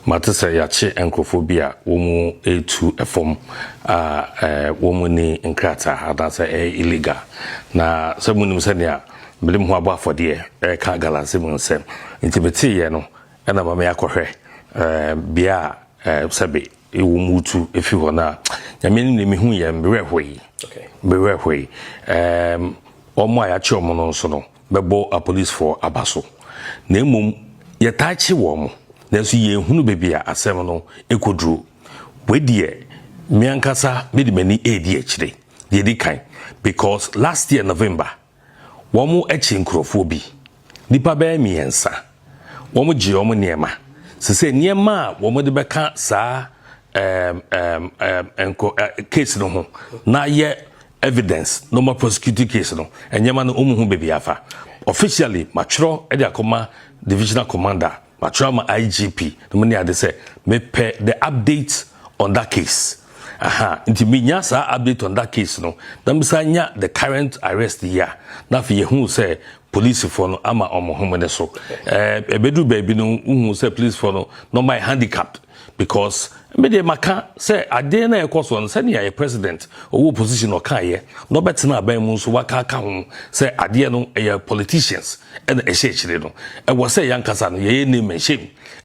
Matisa yache enkrofobia womu etu efom womu ni nkrata hadasa illegal na semunim senia melim ho abo afode ka Galamsey mu nsem intibeti ye no na mama yakohwe bia sebe ewumutu efi ho na nyame ni mehu ye mberehwe mberehwe omo ayache omo no nso no bebo a police for abaso na emum ye taachi wo mo nanso ye hunu bebia asem no ekodru wedie miankasa medimani edi akire de di kan because last year November womu echi nkrofo bi nipa ba miensa womu je womu niema se niema womu de beka saa case no ho na ye evidence no more prosecuting case no enyema no omu hu bebia afa officially matro e de akoma divisional commander Matrama IGP, the money I say, me pay the update on that case. Inti me nyasa update on that case no. Then besanya the current arrest here. Na fi who say police for no ama omo home so. Ebedu baby no who say police for no my handicapped because me de maka say ade na ekoso no say na president owo position o kan ye no betina aban mu so waka ka ho say ade no politicians and e shechire no e wo say yankasa no ye name and shame